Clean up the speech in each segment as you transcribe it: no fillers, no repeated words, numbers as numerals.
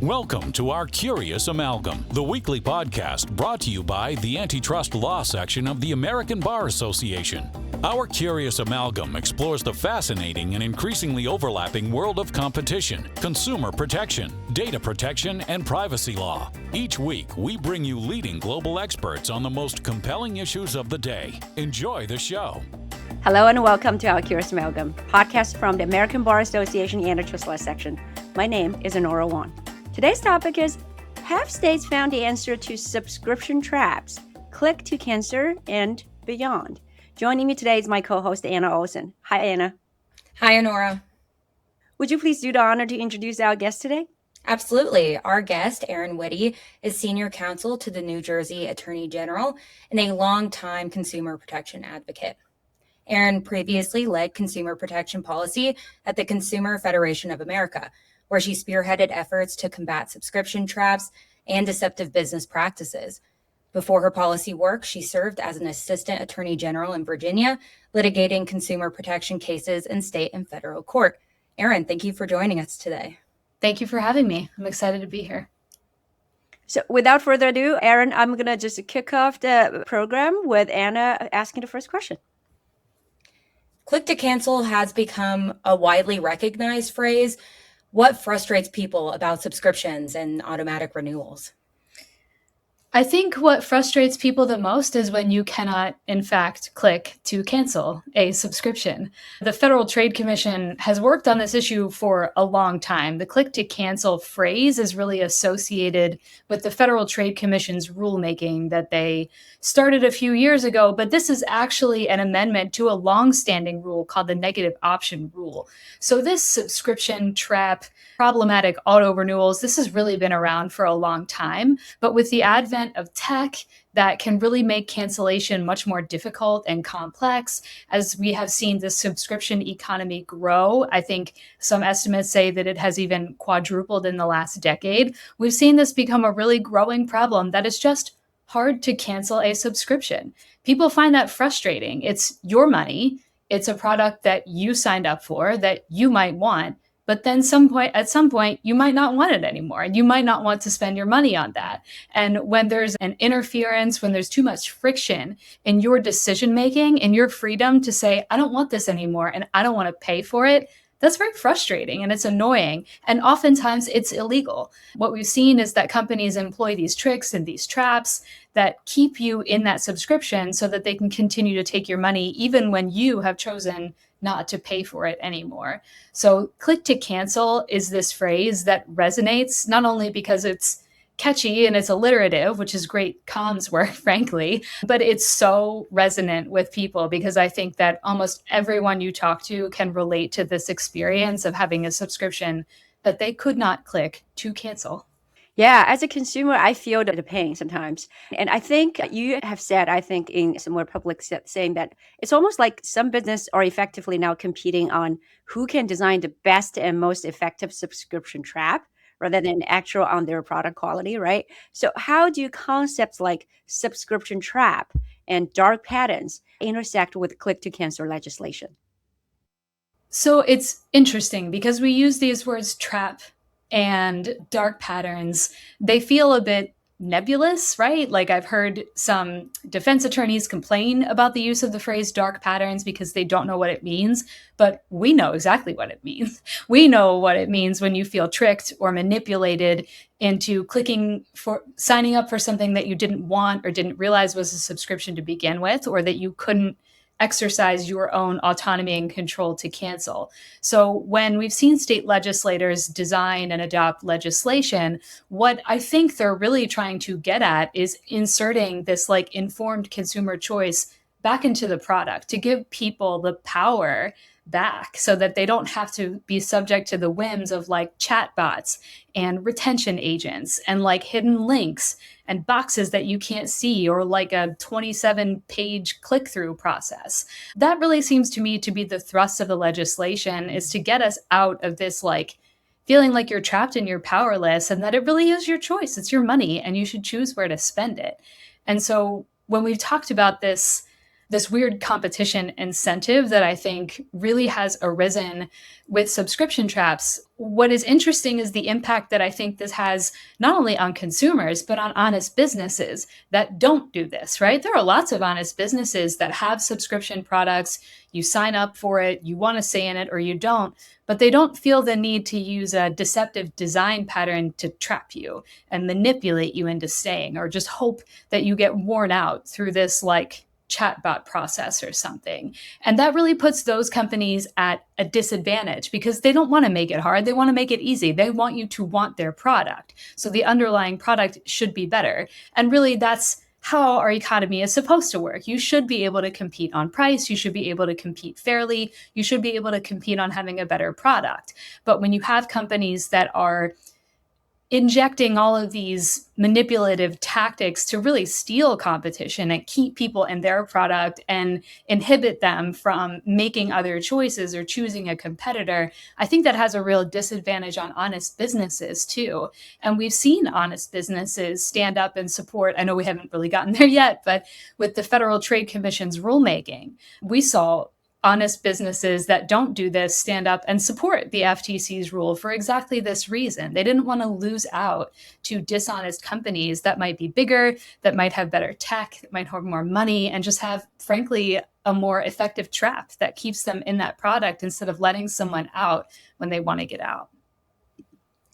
Welcome to our Curious Amalgam, the weekly podcast brought to you by the Antitrust Law section of the American Bar Association. Our Curious Amalgam explores the fascinating and increasingly overlapping world of competition, consumer protection, data protection, and privacy law. Each week, we bring you leading global experts on the most compelling issues of the day. Enjoy the show. Hello and welcome to our Curious Amalgam, podcast from the American Bar Association Antitrust Law section. My name is Anora Wang. Today's topic is, have states found the answer to subscription traps, click to cancel, and beyond? Joining me today is my co-host, Anna Olson. Hi, Anna. Hi, Anora. Would you please do the honor to introduce our guest today? Absolutely. Our guest, Erin Witte, is Senior Counsel to the New Jersey Attorney General and a longtime consumer protection advocate. Erin previously led consumer protection policy at the Consumer Federation of America, where she spearheaded efforts to combat subscription traps and deceptive business practices. Before her policy work, she served as an assistant attorney general in Virginia, litigating consumer protection cases in state and federal court. Erin, thank you for joining us today. Thank you for having me. I'm excited to be here. So without further ado, Erin, I'm going to just kick off the program with Anna asking the first question. Click to cancel has become a widely recognized phrase. What frustrates people about subscriptions and automatic renewals? I think what frustrates people the most is when you cannot, in fact, click to cancel a subscription. The Federal Trade Commission has worked on this issue for a long time. The click to cancel phrase is really associated with the Federal Trade Commission's rulemaking that they started a few years ago, but this is actually an amendment to a long-standing rule called the negative option rule. So this subscription trap, problematic auto renewals, this has really been around for a long time, but with the advent of tech that can really make cancellation much more difficult and complex. As we have seen the subscription economy grow, I think some estimates say that it has even quadrupled in the last decade. We've seen this become a really growing problem that is just hard to cancel a subscription. People find that frustrating. It's your money. It's a product that you signed up for that you might want. But then at some point, you might not want it anymore. And you might not want to spend your money on that. And when there's an interference, when there's too much friction in your decision-making and your freedom to say, I don't want this anymore and I don't want to pay for it, that's very frustrating and it's annoying. And oftentimes it's illegal. What we've seen is that companies employ these tricks and these traps that keep you in that subscription so that they can continue to take your money even when you have chosen not to pay for it anymore. So click to cancel is this phrase that resonates not only because it's catchy and it's alliterative, which is great comms work, frankly, but it's so resonant with people because I think that almost everyone you talk to can relate to this experience of having a subscription that they could not click to cancel. Yeah, as a consumer, I feel the pain sometimes. And I think you have said, in some more public saying that it's almost like some business are effectively now competing on who can design the best and most effective subscription trap rather than actual on their product quality, right? So how do concepts like subscription trap and dark patterns intersect with click to cancel legislation? So it's interesting because we use these words trap and dark patterns. They feel a bit nebulous, right? Like I've heard some defense attorneys complain about the use of the phrase dark patterns because they don't know what it means, but we know exactly what it means. We know what it means when you feel tricked or manipulated into signing up for something that you didn't want or didn't realize was a subscription to begin with, or that you couldn't exercise your own autonomy and control to cancel. So when we've seen state legislators design and adopt legislation, what I think they're really trying to get at is inserting this like informed consumer choice back into the product to give people the power back so that they don't have to be subject to the whims of like chatbots and retention agents and like hidden links and boxes that you can't see or like a 27-page click-through process. That really seems to me to be the thrust of the legislation, is to get us out of this like feeling like you're trapped and you're powerless and that it really is your choice. It's your money and you should choose where to spend it. And so when we've talked about this this weird competition incentive that I think really has arisen with subscription traps. What is interesting is the impact that I think this has not only on consumers, but on honest businesses that don't do this, right? There are lots of honest businesses that have subscription products. You sign up for it, you want to stay in it or you don't, but they don't feel the need to use a deceptive design pattern to trap you and manipulate you into staying, or just hope that you get worn out through this like chatbot process or something. And that really puts those companies at a disadvantage because they don't want to make it hard. They want to make it easy. They want you to want their product. So the underlying product should be better. And really, that's how our economy is supposed to work. You should be able to compete on price. You should be able to compete fairly. You should be able to compete on having a better product. But when you have companies that are injecting all of these manipulative tactics to really steal competition and keep people in their product and inhibit them from making other choices or choosing a competitor, I think that has a real disadvantage on honest businesses too. And we've seen honest businesses stand up and support, I know we haven't really gotten there yet, but with the Federal Trade Commission's rulemaking, we saw honest businesses that don't do this stand up and support the FTC's rule for exactly this reason. They didn't want to lose out to dishonest companies that might be bigger, that might have better tech, that might have more money, and just have, frankly, a more effective trap that keeps them in that product instead of letting someone out when they want to get out.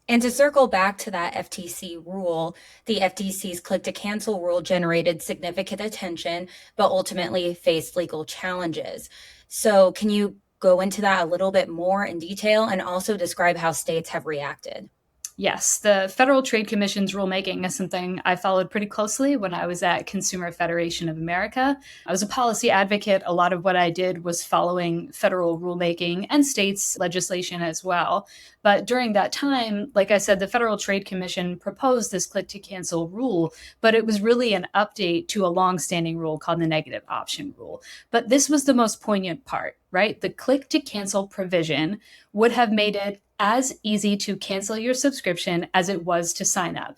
And to circle back to that FTC rule, the FTC's click to cancel rule generated significant attention, but ultimately faced legal challenges. So can you go into that a little bit more in detail and also describe how states have reacted? Yes, the Federal Trade Commission's rulemaking is something I followed pretty closely when I was at Consumer Federation of America. I was a policy advocate. A lot of what I did was following federal rulemaking and states legislation as well. But during that time, like I said, the Federal Trade Commission proposed this click to cancel rule, but it was really an update to a longstanding rule called the negative option rule. But this was the most poignant part, right? The click to cancel provision would have made it as easy to cancel your subscription as it was to sign up.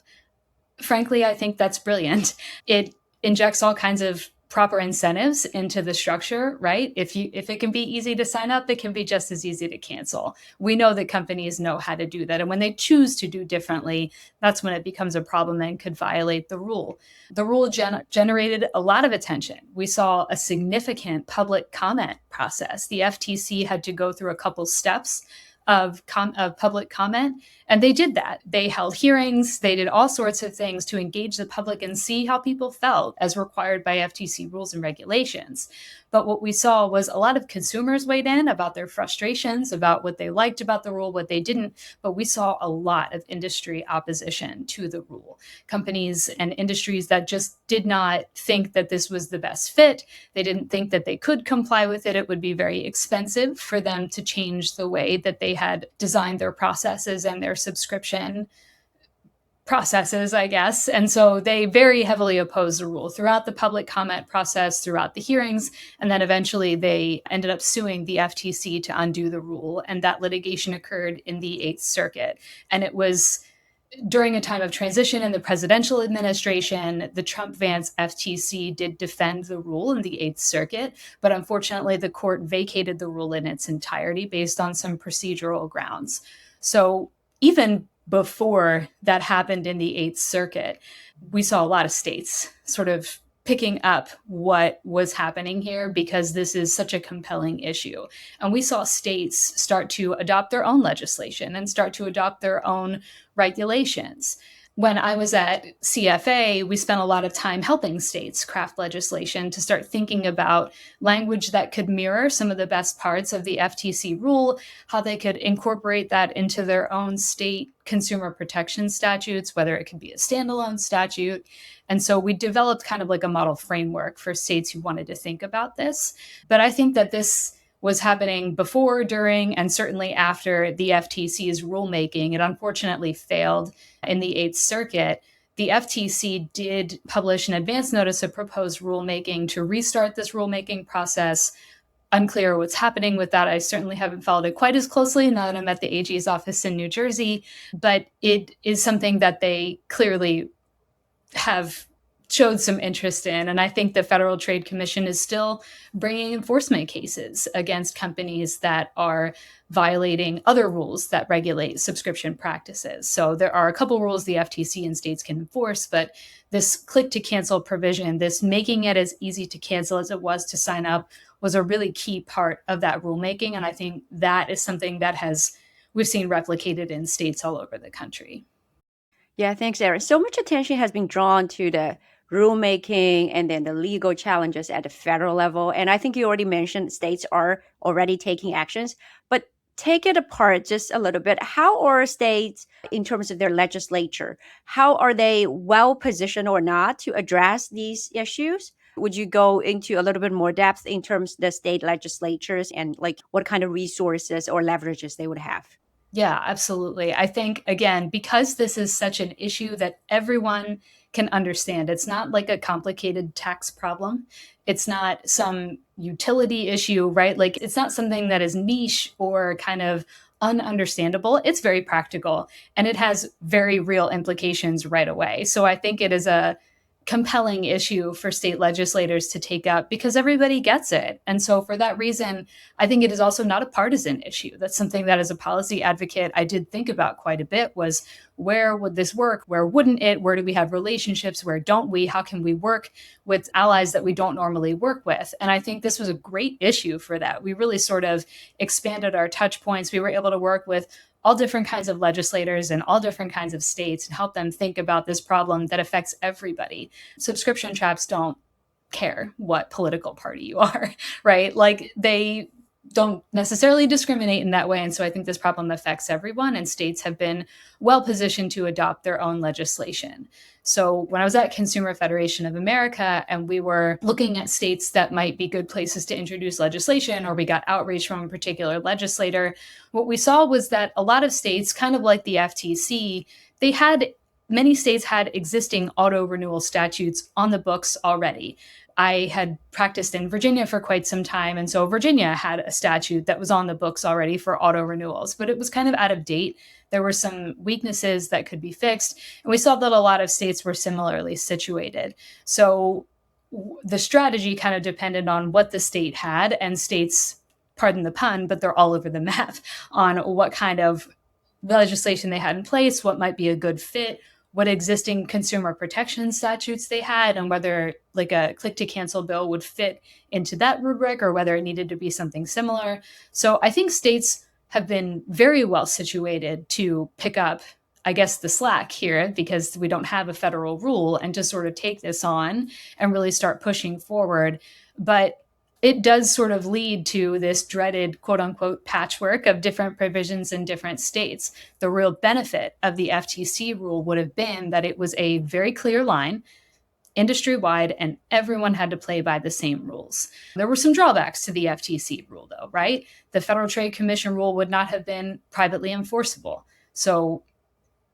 Frankly, I think that's brilliant. It injects all kinds of proper incentives into the structure, right? If it can be easy to sign up, it can be just as easy to cancel. We know that companies know how to do that. And when they choose to do differently, that's when it becomes a problem and could violate the rule. The rule generated a lot of attention. We saw a significant public comment process. The FTC had to go through a couple steps of public comment. And they did that. They held hearings. They did all sorts of things to engage the public and see how people felt as required by FTC rules and regulations. But what we saw was a lot of consumers weighed in about their frustrations, about what they liked about the rule, what they didn't. But we saw a lot of industry opposition to the rule. Companies and industries that just did not think that this was the best fit. They didn't think that they could comply with it. It would be very expensive for them to change the way that they had designed their processes and their subscription processes, I guess. And so they very heavily opposed the rule throughout the public comment process, throughout the hearings. And then eventually they ended up suing the FTC to undo the rule. And that litigation occurred in the Eighth Circuit. And it was during a time of transition in the presidential administration. The Trump-Vance FTC did defend the rule in the Eighth Circuit, but unfortunately the court vacated the rule in its entirety based on some procedural grounds. So even before that happened in the Eighth Circuit, we saw a lot of states sort of picking up what was happening here because this is such a compelling issue. And we saw states start to adopt their own legislation and start to adopt their own regulations. When I was at CFA, we spent a lot of time helping states craft legislation to start thinking about language that could mirror some of the best parts of the FTC rule, how they could incorporate that into their own state consumer protection statutes, whether it could be a standalone statute. And so we developed kind of like a model framework for states who wanted to think about this. But I think that this was happening before, during, and certainly after the FTC's rulemaking. It unfortunately failed in the Eighth Circuit. The FTC did publish an advance notice of proposed rulemaking to restart this rulemaking process. Unclear what's happening with that. I certainly haven't followed it quite as closely now that I'm at the AG's office in New Jersey, but it is something that they clearly have showed some interest in. And I think the Federal Trade Commission is still bringing enforcement cases against companies that are violating other rules that regulate subscription practices. So there are a couple rules the FTC and states can enforce, but this click to cancel provision, this making it as easy to cancel as it was to sign up, was a really key part of that rulemaking. And I think that is something that we've seen replicated in states all over the country. Yeah, thanks, Erin. So much attention has been drawn to the rulemaking and then the legal challenges at the federal level. And I think you already mentioned states are already taking actions, but take it apart just a little bit. How are states in terms of their legislature? How are they well positioned or not to address these issues? Would you go into a little bit more depth in terms of the state legislatures and like what kind of resources or leverages they would have? Yeah, absolutely. I think, again, because this is such an issue that everyone can understand, it's not like a complicated tax problem. It's not some utility issue, right? Like, it's not something that is niche or kind of ununderstandable. It's very practical and it has very real implications right away. So I think it is a compelling issue for state legislators to take up because everybody gets it. And so for that reason, I think it is also not a partisan issue. That's something that as a policy advocate, I did think about quite a bit was where would this work? Where wouldn't it? Where do we have relationships? Where don't we? How can we work with allies that we don't normally work with? And I think this was a great issue for that. We really sort of expanded our touch points. We were able to work with all different kinds of legislators in all different kinds of states and help them think about this problem that affects everybody. Subscription traps don't care what political party you are, right? Like they don't necessarily discriminate in that way. And so I think this problem affects everyone, and states have been well positioned to adopt their own legislation. So when I was at Consumer Federation of America and we were looking at states that might be good places to introduce legislation, or we got outreach from a particular legislator, what we saw was that a lot of states, kind of like the FTC, many states had existing auto renewal statutes on the books already. I had practiced in Virginia for quite some time. And so Virginia had a statute that was on the books already for auto renewals, but it was kind of out of date. There were some weaknesses that could be fixed. And we saw that a lot of states were similarly situated. So the strategy kind of depended on what the state had, and states, pardon the pun, but they're all over the map on what kind of legislation they had in place, what might be a good fit, what existing consumer protection statutes they had, and whether like a click to cancel bill would fit into that rubric or whether it needed to be something similar. So I think states have been very well situated to pick up, I guess, the slack here because we don't have a federal rule, and to sort of take this on and really start pushing forward. But it does sort of lead to this dreaded quote unquote patchwork of different provisions in different states. The real benefit of the FTC rule would have been that it was a very clear line, industry-wide, and everyone had to play by the same rules. There were some drawbacks to the FTC rule, though, right? The Federal Trade Commission rule would not have been privately enforceable. So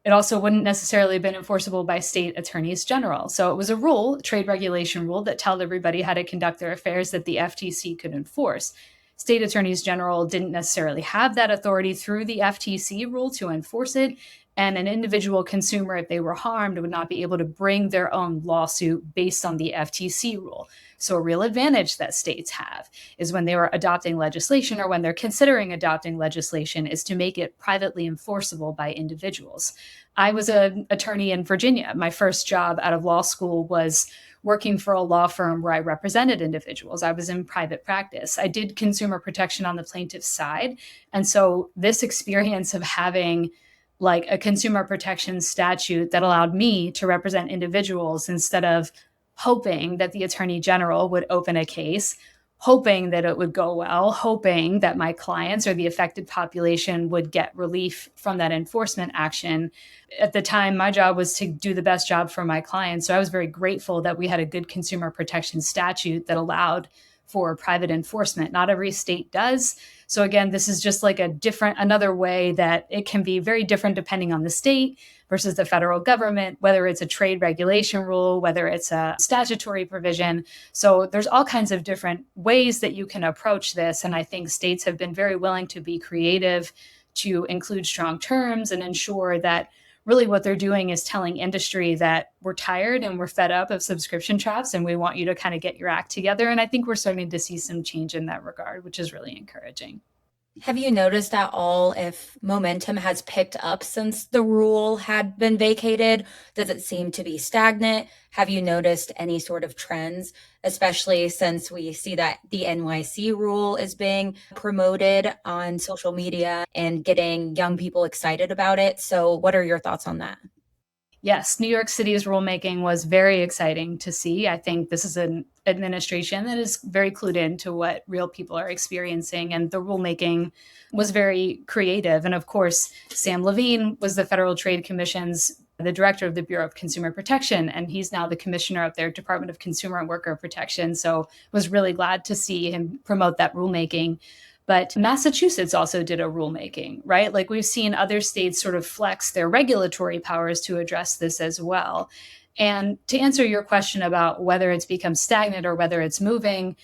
it also wouldn't necessarily have been enforceable by state attorneys general. So it was a rule, trade regulation rule, that told everybody how to conduct their affairs that the FTC could enforce. State attorneys general didn't necessarily have that authority through the FTC rule to enforce it. And an individual consumer, if they were harmed, would not be able to bring their own lawsuit based on the FTC rule. So a real advantage that states have is when they were adopting legislation, or when they're considering adopting legislation, is to make it privately enforceable by individuals. I was an attorney in Virginia. My first job out of law school was working for a law firm where I represented individuals. I was in private practice. I did consumer protection on the plaintiff's side. And so this experience of having like a consumer protection statute that allowed me to represent individuals instead of hoping that the attorney general would open a case, hoping that it would go well, hoping that my clients or the affected population would get relief from that enforcement action. At the time, my job was to do the best job for my clients. So I was very grateful that we had a good consumer protection statute that allowed for private enforcement. Not every state does. So again, this is just like another way that it can be very different depending on the state versus the federal government, whether it's a trade regulation rule, whether it's a statutory provision. So there's all kinds of different ways that you can approach this. And I think states have been very willing to be creative, to include strong terms and ensure that really what they're doing is telling industry that we're tired and we're fed up of subscription traps and we want you to kind of get your act together. And I think we're starting to see some change in that regard, which is really encouraging. Have you noticed at all if momentum has picked up since the rule had been vacated? Does it seem to be stagnant? Have you noticed any sort of trends, especially since we see that the NYC rule is being promoted on social media and getting young people excited about it? So, what are your thoughts on that? Yes, New York City's rulemaking was very exciting to see. I think this is an administration that is very clued into what real people are experiencing, and the rulemaking was very creative. And of course, Sam Levine was the Federal Trade Commission's the director of the Bureau of Consumer Protection, and he's now the commissioner of their Department of Consumer and Worker Protection. So was really glad to see him promote that rulemaking. But Massachusetts also did a rulemaking, right? Like we've seen other states sort of flex their regulatory powers to address this as well. And to answer your question about whether it's become stagnant or whether it's moving,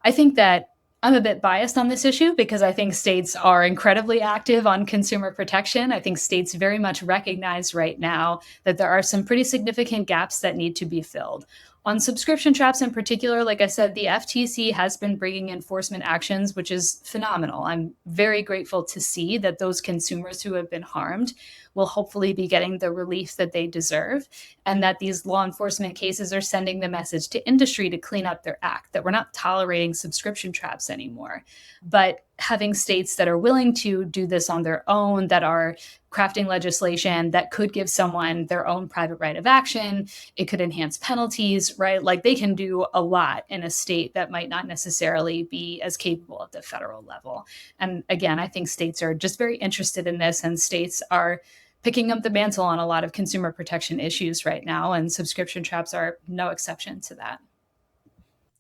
I think that I'm a bit biased on this issue because I think states are incredibly active on consumer protection. I think states very much recognize right now that there are some pretty significant gaps that need to be filled. On subscription traps in particular, like I said, the FTC has been bringing enforcement actions, which is phenomenal. I'm very grateful to see that those consumers who have been harmed will hopefully be getting the relief that they deserve, and that these law enforcement cases are sending the message to industry to clean up their act, that we're not tolerating subscription traps anymore. But having states that are willing to do this on their own, that are crafting legislation that could give someone their own private right of action, it could enhance penalties, right? Like they can do a lot in a state that might not necessarily be as capable at the federal level. And again, I think states are just very interested in this, and states are picking up the mantle on a lot of consumer protection issues right now, and subscription traps are no exception to that.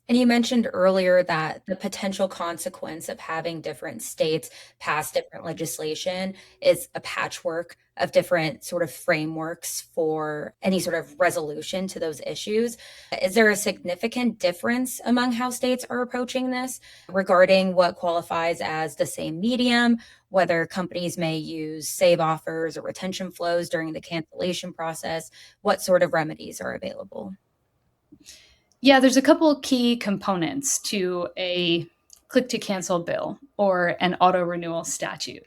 And you mentioned earlier that the potential consequence of having different states pass different legislation is a patchwork of different sort of frameworks for any sort of resolution to those issues. Is there a significant difference among how states are approaching this regarding what qualifies as the same medium, whether companies may use save offers or retention flows during the cancellation process? What sort of remedies are available? Yeah, there's a couple key components to a click to cancel bill or an auto renewal statute.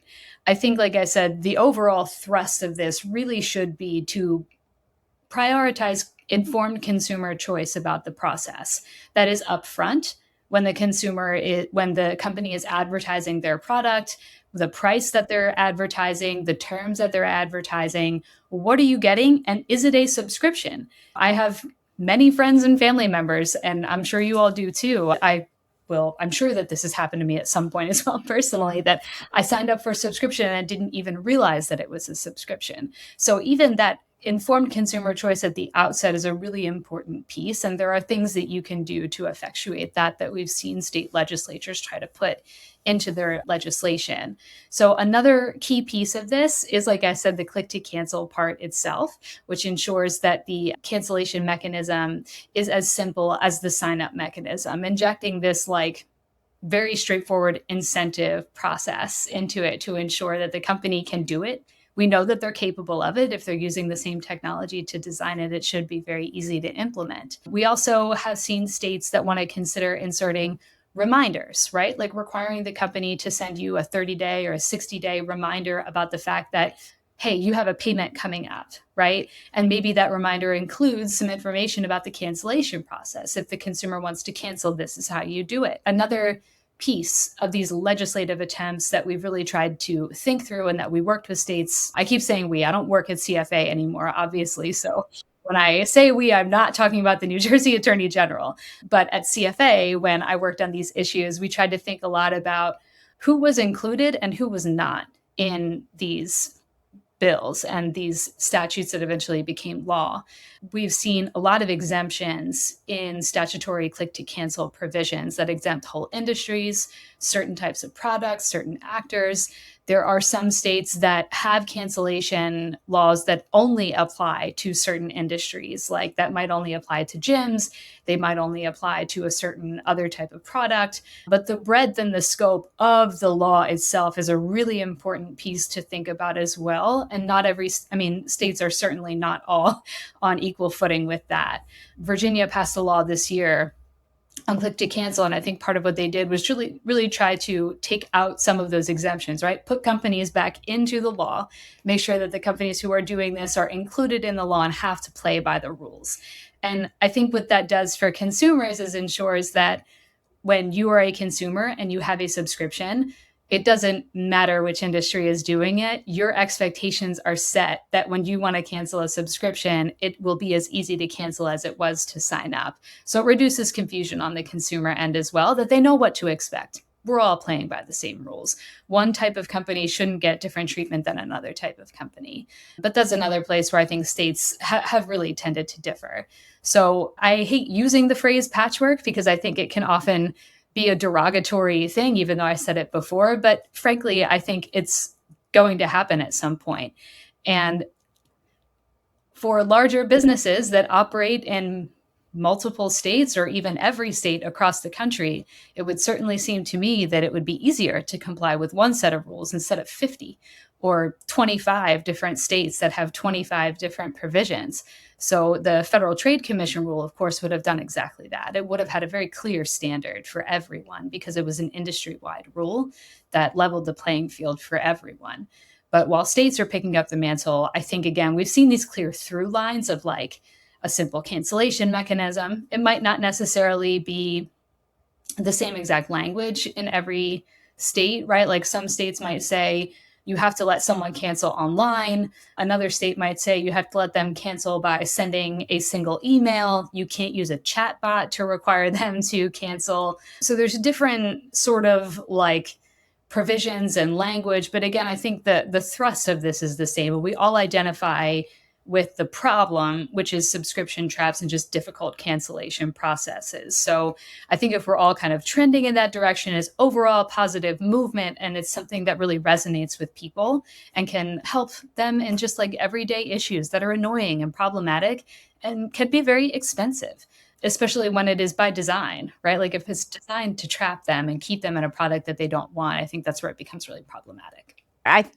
I think, like I said, the overall thrust of this really should be to prioritize informed consumer choice about the process. That is upfront when when the company is advertising their product, the price that they're advertising, the terms that they're advertising, what are you getting, and is it a subscription? I have many friends and family members, and I'm sure you all do too. I'm sure that this has happened to me at some point as well personally, that I signed up for a subscription and I didn't even realize that it was a subscription. So even that informed consumer choice at the outset is a really important piece. And there are things that you can do to effectuate that we've seen state legislatures try to put into their legislation. So another key piece of this is, like I said, the click to cancel part itself, which ensures that the cancellation mechanism is as simple as the sign up mechanism, injecting this like very straightforward incentive process into it to ensure that the company can do it. We know that they're capable of it. If they're using the same technology to design it, it should be very easy to implement. We also have seen states that want to consider inserting reminders, right? Like requiring the company to send you a 30-day or a 60-day reminder about the fact that, hey, you have a payment coming up, right? And maybe that reminder includes some information about the cancellation process. If the consumer wants to cancel, this is how you do it. Another piece of these legislative attempts that we've really tried to think through and that we worked with states. I keep saying we, I don't work at CFA anymore, obviously. So when I say we, I'm not talking about the New Jersey Attorney General. But at CFA, when I worked on these issues, we tried to think a lot about who was included and who was not in these bills and these statutes that eventually became law. We've seen a lot of exemptions in statutory click to cancel provisions that exempt whole industries, certain types of products, certain actors. There are some states that have cancellation laws that only apply to certain industries, like that might only apply to gyms, they might only apply to a certain other type of product. But the breadth and the scope of the law itself is a really important piece to think about as well. And not every, I mean, states are certainly not all on equal footing with that. Virginia passed a law this year on click to cancel. And I think part of what they did was really try to take out some of those exemptions, right? Put companies back into the law, make sure that the companies who are doing this are included in the law and have to play by the rules. And I think what that does for consumers is ensures that when you are a consumer and you have a subscription, it doesn't matter which industry is doing it. Your expectations are set that when you want to cancel a subscription, it will be as easy to cancel as it was to sign up. So it reduces confusion on the consumer end as well, that they know what to expect. We're all playing by the same rules. One type of company shouldn't get different treatment than another type of company. But that's another place where I think states have really tended to differ. So I hate using the phrase patchwork because I think it can often be a derogatory thing, even though I said it before. But frankly, I think it's going to happen at some point. And for larger businesses that operate in multiple states or even every state across the country, it would certainly seem to me that it would be easier to comply with one set of rules instead of 50 or 25 different states that have 25 different provisions. So the Federal Trade Commission rule, of course, would have done exactly that. It would have had a very clear standard for everyone because it was an industry-wide rule that leveled the playing field for everyone. But while states are picking up the mantle, I think, again, we've seen these clear through lines of like a simple cancellation mechanism. It might not necessarily be the same exact language in every state, right? Like some states might say, you have to let someone cancel online. Another state might say you have to let them cancel by sending a single email. You can't use a chat bot to require them to cancel. So there's different sort of like provisions and language. But again, I think that the thrust of this is the same. We all identify with the problem, which is subscription traps and just difficult cancellation processes. So I think if we're all kind of trending in that direction, is overall positive movement, and it's something that really resonates with people and can help them in just like everyday issues that are annoying and problematic and can be very expensive, especially when it is by design, right? Like if it's designed to trap them and keep them in a product that they don't want, I think that's where it becomes really problematic.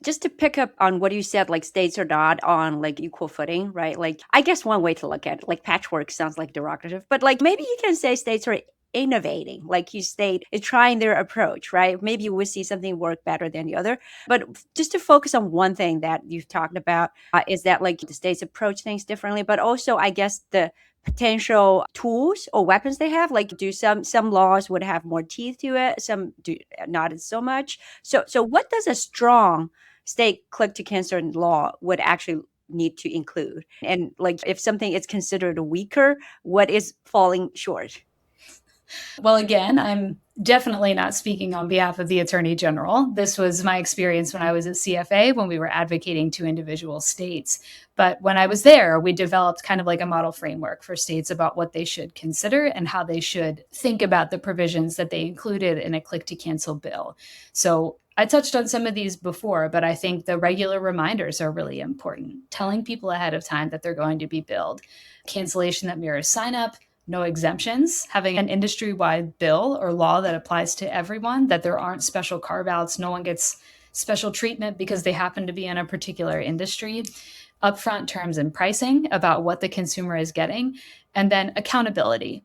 Just to pick up on what you said, like states are not on like equal footing, right? Like I guess one way to look at it, like patchwork sounds like derogative, but like maybe you can say states are innovating, like you state is trying their approach, right? Maybe we see something work better than the other. But just to focus on one thing that you've talked about is that like the states approach things differently, but also I guess the potential tools or weapons they have, like do some laws would have more teeth to it, some do not so much. So what does a strong state click to cancel law would actually need to include? And like if something is considered weaker, what is falling short? Well, again, I'm definitely not speaking on behalf of the Attorney General. This was my experience when I was at CFA, when we were advocating to individual states. But when I was there, we developed kind of like a model framework for states about what they should consider and how they should think about the provisions that they included in a click to cancel bill. So I touched on some of these before, but I think the regular reminders are really important. Telling people ahead of time that they're going to be billed. Cancellation that mirrors sign up. No exemptions, having an industry-wide bill or law that applies to everyone, that there aren't special carve-outs, no one gets special treatment because they happen to be in a particular industry, upfront terms and pricing about what the consumer is getting, and then accountability.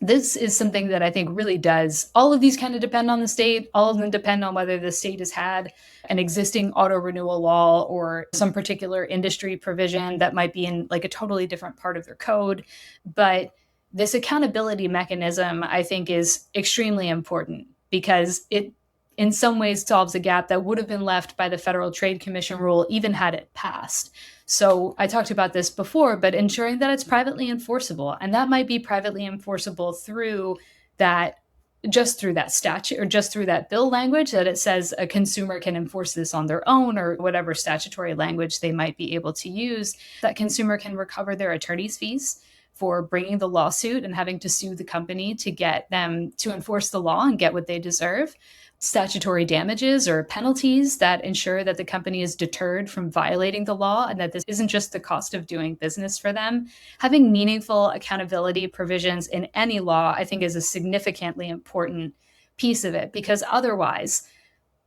This is something that I think really does, all of these kind of depend on the state, all of them depend on whether the state has had an existing auto renewal law or some particular industry provision that might be in like a totally different part of their code. But this accountability mechanism, I think, is extremely important because it in some ways solves a gap that would have been left by the Federal Trade Commission rule, even had it passed. So I talked about this before, but ensuring that it's privately enforceable, and that might be privately enforceable through that, just through that statute or just through that bill language that it says a consumer can enforce this on their own or whatever statutory language they might be able to use. That consumer can recover their attorney's fees for bringing the lawsuit and having to sue the company to get them to enforce the law and get what they deserve. statutory damages or penalties that ensure that the company is deterred from violating the law and that this isn't just the cost of doing business for them. Having meaningful accountability provisions in any law, I think, is a significantly important piece of it, because otherwise,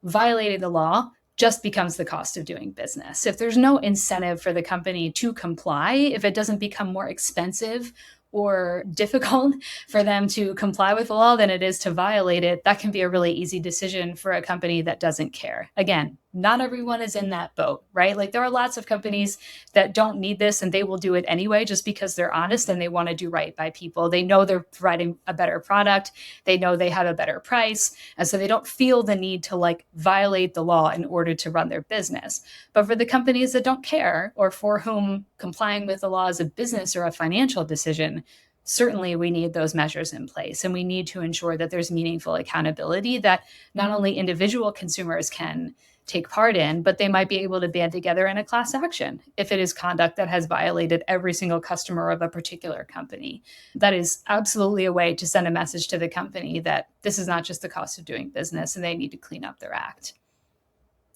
violating the law just becomes the cost of doing business. If there's no incentive for the company to comply, if it doesn't become more expensive or difficult for them to comply with the law than it is to violate it, that can be a really easy decision for a company that doesn't care. Again, not everyone is in that boat, right? Like there are lots of companies that don't need this and they will do it anyway just because they're honest and they want to do right by people. They know they're providing a better product. They know they have a better price. And so they don't feel the need to like violate the law in order to run their business. But for the companies that don't care, or for whom complying with the law is a business or a financial decision, certainly we need those measures in place. And we need to ensure that there's meaningful accountability that not only individual consumers can take part in, but they might be able to band together in a class action if it is conduct that has violated every single customer of a particular company. That is absolutely a way to send a message to the company that this is not just the cost of doing business and they need to clean up their act.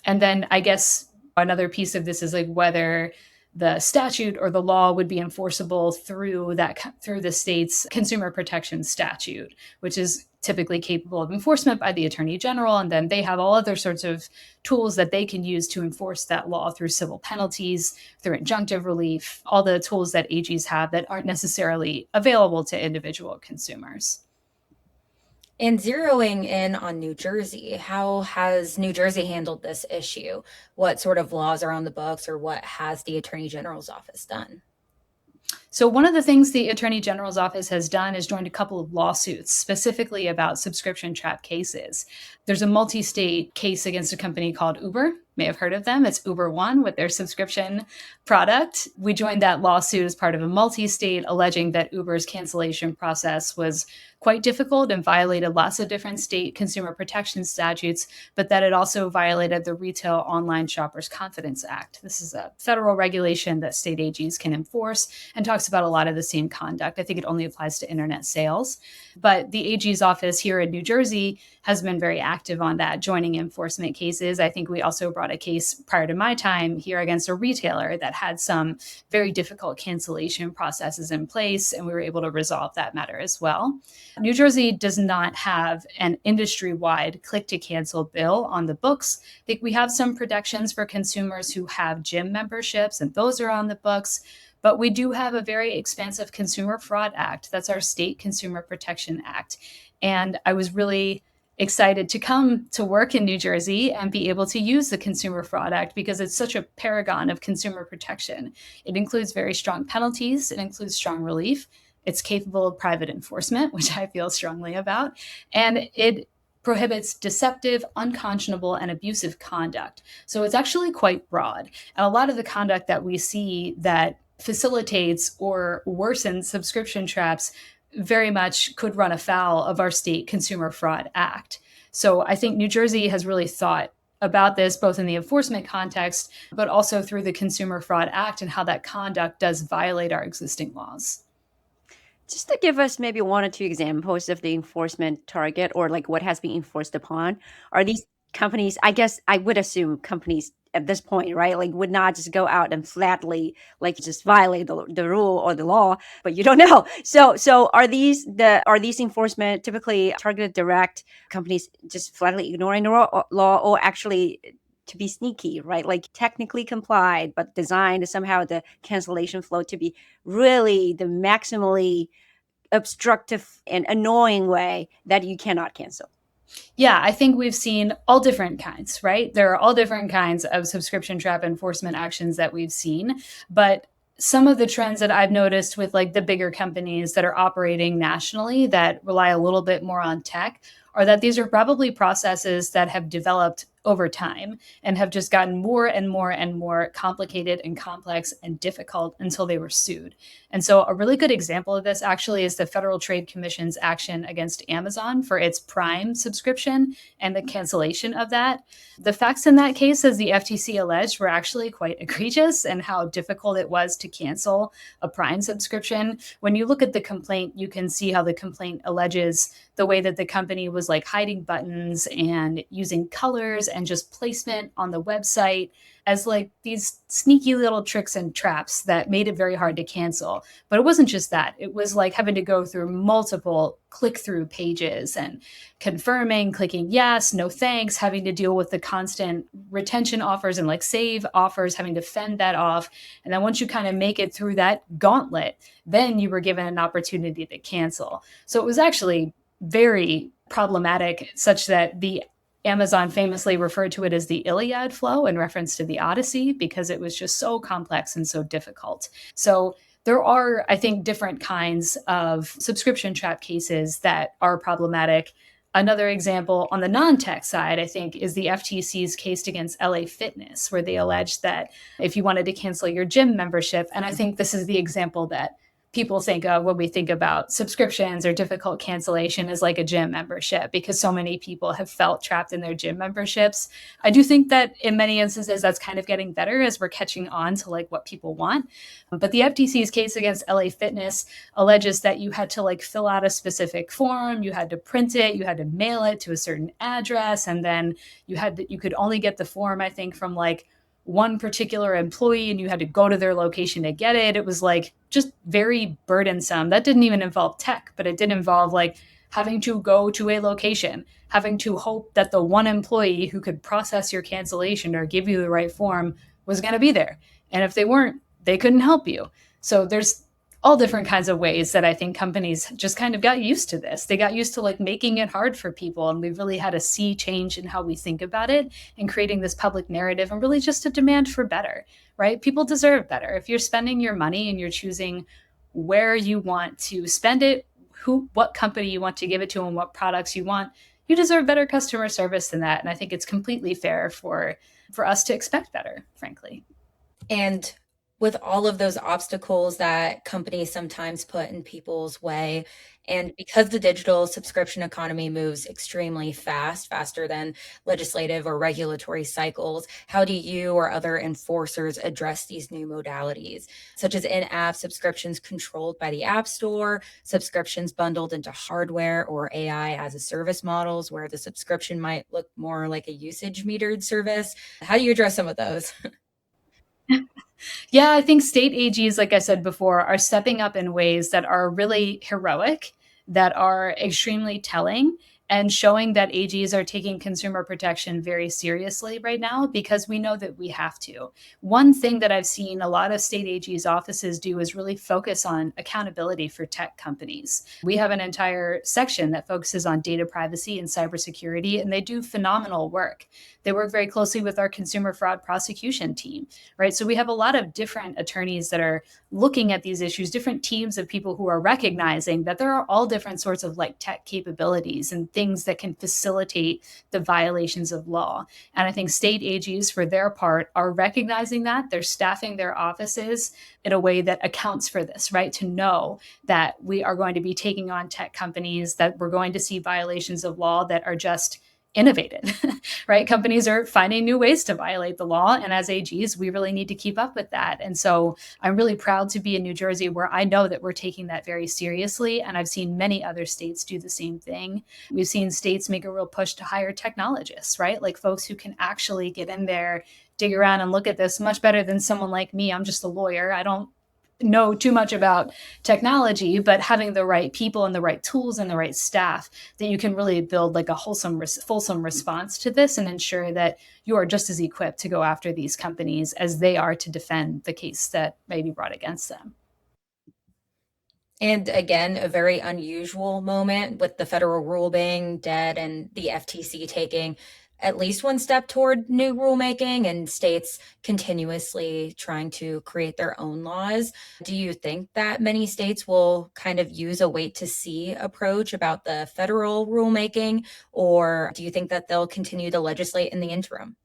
And then I guess another piece of this is like whether the statute or the law would be enforceable through the state's consumer protection statute, which is typically capable of enforcement by the Attorney General. And then they have all other sorts of tools that they can use to enforce that law through civil penalties, through injunctive relief, all the tools that AGs have that aren't necessarily available to individual consumers. And zeroing in on New Jersey, how has New Jersey handled this issue? What sort of laws are on the books, or what has the Attorney General's office done? So one of the things the Attorney General's office has done is joined a couple of lawsuits specifically about subscription trap cases. There's a multi-state case against a company called Uber. May have heard of them. It's Uber One with their subscription product. We joined that lawsuit as part of a multi-state alleging that Uber's cancellation process was quite difficult and violated lots of different state consumer protection statutes, but that it also violated the Retail Online Shoppers Confidence Act. This is a federal regulation that state AGs can enforce and talks about a lot of the same conduct. I think it only applies to internet sales. But the AG's office here in New Jersey has been very active on that, joining enforcement cases. I think we also brought a case prior to my time here against a retailer that had some very difficult cancellation processes in place, and we were able to resolve that matter as well. New Jersey does not have an industry-wide click-to-cancel bill on the books. I think we have some protections for consumers who have gym memberships, and those are on the books. But we do have a very expansive Consumer Fraud Act. That's our State Consumer Protection Act. And I was really excited to come to work in New Jersey and be able to use the Consumer Fraud Act because it's such a paragon of consumer protection. It includes very strong penalties. It includes strong relief. It's capable of private enforcement, which I feel strongly about. And it prohibits deceptive, unconscionable, and abusive conduct. So it's actually quite broad. And a lot of the conduct that we see that facilitates or worsens subscription traps very much could run afoul of our state Consumer Fraud Act. So I think New Jersey has really thought about this both in the enforcement context, but also through the Consumer Fraud Act and how that conduct does violate our existing laws. Just to give us maybe one or two examples of the enforcement target or like what has been enforced upon, are these companies, I guess I would assume companies at this point, right, like would not just go out and flatly like just violate the rule or the law, but you don't know. So are these enforcement typically targeted direct companies just flatly ignoring the law, or actually to be sneaky, right? Like technically complied, but designed somehow the cancellation flow to be really the maximally obstructive and annoying way that you cannot cancel? Yeah, I think we've seen all different kinds, right? There are all different kinds of subscription trap enforcement actions that we've seen. But some of the trends that I've noticed with like the bigger companies that are operating nationally that rely a little bit more on tech are that these are probably processes that have developed over time and have just gotten more and more and more complicated and complex and difficult until they were sued. And so a really good example of this actually is the Federal Trade Commission's action against Amazon for its Prime subscription and the cancellation of that. The facts in that case, as the FTC alleged, were actually quite egregious, and how difficult it was to cancel a Prime subscription. When you look at the complaint, you can see how the complaint alleges the way that the company was like hiding buttons and using colors and just placement on the website as like these sneaky little tricks and traps that made it very hard to cancel. But it wasn't just that. It was like having to go through multiple click-through pages and confirming, clicking yes, no thanks, having to deal with the constant retention offers and like save offers, having to fend that off. And then once you kind of make it through that gauntlet, then you were given an opportunity to cancel. So it was actually very problematic, such that the Amazon famously referred to it as the Iliad flow in reference to the Odyssey, because it was just so complex and so difficult. So there are, I think, different kinds of subscription trap cases that are problematic. Another example on the non-tech side, I think, is the FTC's case against LA Fitness, where they alleged that if you wanted to cancel your gym membership, and I think this is the example that people think of when we think about subscriptions or difficult cancellation, is like a gym membership, because so many people have felt trapped in their gym memberships. I do think that in many instances that's kind of getting better as we're catching on to like what people want. But the FTC's case against LA Fitness alleges that you had to like fill out a specific form, you had to print it, you had to mail it to a certain address, and then you could only get the form, I think, from like one particular employee, and you had to go to their location to get it. It was like just very burdensome. That didn't even involve tech, but it did involve like having to go to a location, having to hope that the one employee who could process your cancellation or give you the right form was going to be there. And if they weren't, they couldn't help you. So there's all different kinds of ways that I think companies just kind of got used to this. They got used to like making it hard for people, and we've really had a sea change in how we think about it and creating this public narrative, and really just a demand for better, right? People deserve better. If you're spending your money and you're choosing where you want to spend it, what company you want to give it to, and what products you want, you deserve better customer service than that. And I think it's completely fair for us to expect better, frankly. And with all of those obstacles that companies sometimes put in people's way, and because the digital subscription economy moves extremely fast, faster than legislative or regulatory cycles, how do you or other enforcers address these new modalities, such as in-app subscriptions controlled by the App Store, subscriptions bundled into hardware, or AI as a service models where the subscription might look more like a usage metered service? How do you address some of those? Yeah, I think state AGs, like I said before, are stepping up in ways that are really heroic, that are extremely telling, and showing that AGs are taking consumer protection very seriously right now, because we know that we have to. One thing that I've seen a lot of state AGs offices do is really focus on accountability for tech companies. We have an entire section that focuses on data privacy and cybersecurity, and they do phenomenal work. They work very closely with our consumer fraud prosecution team, right? So we have a lot of different attorneys that are looking at these issues, different teams of people who are recognizing that there are all different sorts of like tech capabilities and things that can facilitate the violations of law. And I think state AGs, for their part, are recognizing that. They're staffing their offices in a way that accounts for this, right? To know that we are going to be taking on tech companies, that we're going to see violations of law that are just innovated, right? Companies are finding new ways to violate the law. And as AGs, we really need to keep up with that. And so I'm really proud to be in New Jersey, where I know that we're taking that very seriously. And I've seen many other states do the same thing. We've seen states make a real push to hire technologists, right? Like folks who can actually get in there, dig around and look at this much better than someone like me. I'm just a lawyer. I don't know too much about technology, but having the right people and the right tools and the right staff, that you can really build like a fulsome response to this, and ensure that you are just as equipped to go after these companies as they are to defend the case that may be brought against them. And again, a very unusual moment with the federal rule being dead and the FTC taking at least one step toward new rulemaking and states continuously trying to create their own laws. Do you think that many states will kind of use a wait to see approach about the federal rulemaking, or do you think that they'll continue to legislate in the interim?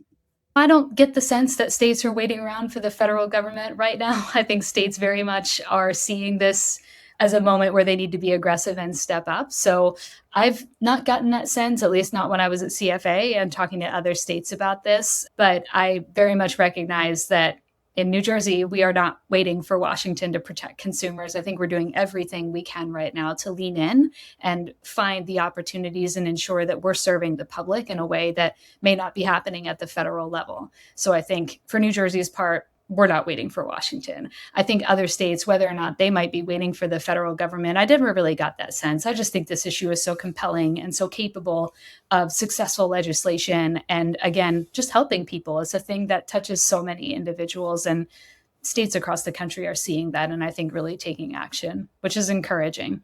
I don't get the sense that states are waiting around for the federal government right now. I think states very much are seeing this as a moment where they need to be aggressive and step up. So I've not gotten that sense, at least not when I was at CFA and talking to other states about this. But I very much recognize that in New Jersey, we are not waiting for Washington to protect consumers. I think we're doing everything we can right now to lean in and find the opportunities and ensure that we're serving the public in a way that may not be happening at the federal level. So I think for New Jersey's part, we're not waiting for Washington. I think other states, whether or not they might be waiting for the federal government, I never really got that sense. I just think this issue is so compelling and so capable of successful legislation. And again, just helping people is a thing that touches so many individuals, and states across the country are seeing that. And I think really taking action, which is encouraging.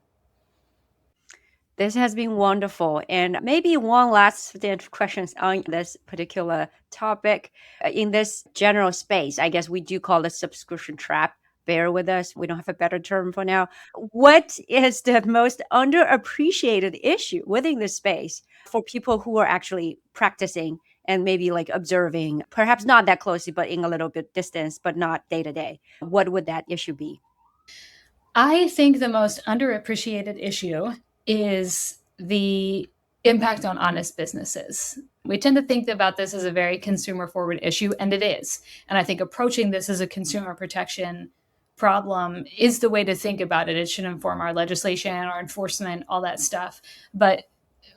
This has been wonderful. And maybe one last set of questions on this particular topic. In this general space, I guess we do call it subscription trap. Bear with us. We don't have a better term for now. What is the most underappreciated issue within this space for people who are actually practicing and maybe like observing, perhaps not that closely, but in a little bit distance, but not day to day? What would that issue be? I think the most underappreciated issue is the impact on honest businesses. We tend to think about this as a very consumer forward issue, and it is. And I think approaching this as a consumer protection problem is the way to think about it. It should inform our legislation, our enforcement, all that stuff. But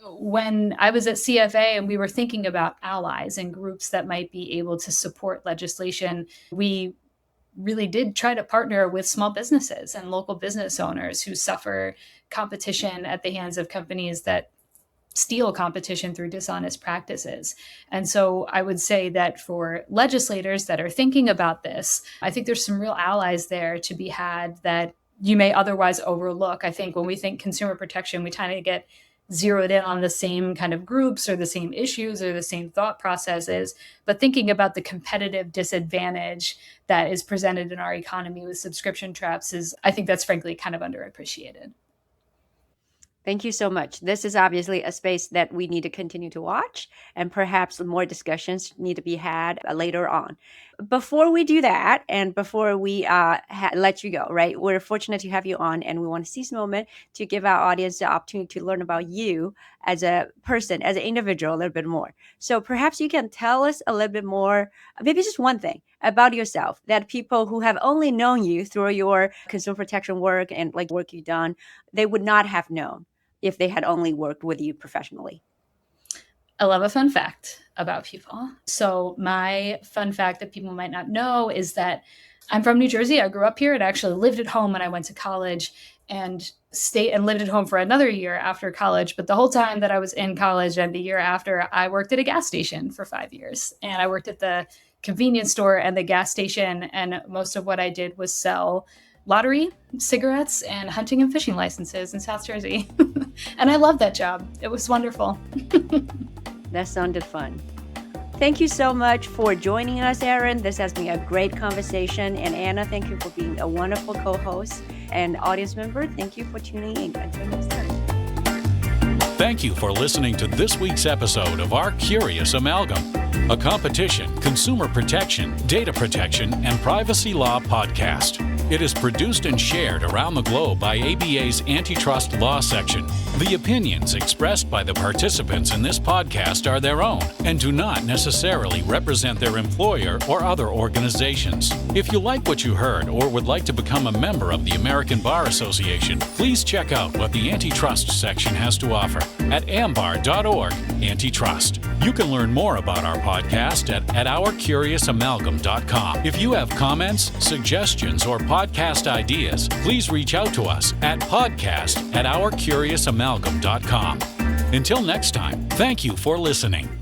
when I was at CFA and we were thinking about allies and groups that might be able to support legislation, we really did try to partner with small businesses and local business owners who suffer competition at the hands of companies that steal competition through dishonest practices. And so I would say that for legislators that are thinking about this, I think there's some real allies there to be had that you may otherwise overlook. I think when we think consumer protection, we kind of get zeroed in on the same kind of groups or the same issues or the same thought processes, but thinking about the competitive disadvantage that is presented in our economy with subscription traps I think that's frankly kind of underappreciated. Thank you so much. This is obviously a space that we need to continue to watch, and perhaps more discussions need to be had later on. Before we do that, and before we let you go, right, we're fortunate to have you on, and we want to seize this moment to give our audience the opportunity to learn about you as a person, as an individual, a little bit more. So perhaps you can tell us a little bit more, maybe just one thing about yourself that people who have only known you through your consumer protection work and like work you've done, they would not have known if they had only worked with you professionally. I love a fun fact about people. So my fun fact that people might not know is that I'm from New Jersey. I grew up here and actually lived at home when I went to college and stayed and lived at home for another year after college. But the whole time that I was in college and the year after, I worked at a gas station for 5 years. And I worked at the convenience store and the gas station. And most of what I did was sell lottery, cigarettes, and hunting and fishing licenses in South Jersey. And I loved that job. It was wonderful. That sounded fun. Thank you so much for joining us, Erin. This has been a great conversation. And Anna, thank you for being a wonderful co-host. And audience member, thank you for tuning in. Until next time. Thank you for listening to this week's episode of our Curious Amalgam, a competition, consumer protection, data protection, and privacy law podcast. It is produced and shared around the globe by ABA's Antitrust Law Section. The opinions expressed by the participants in this podcast are their own and do not necessarily represent their employer or other organizations. If you like what you heard or would like to become a member of the American Bar Association, please check out what the Antitrust section has to offer at ambar.org/antitrust. You can learn more about our podcast at ourcuriousamalgam.com. If you have comments, suggestions, or podcast ideas, please reach out to us at podcast@ourcuriousamalgam.com. Until next time, thank you for listening.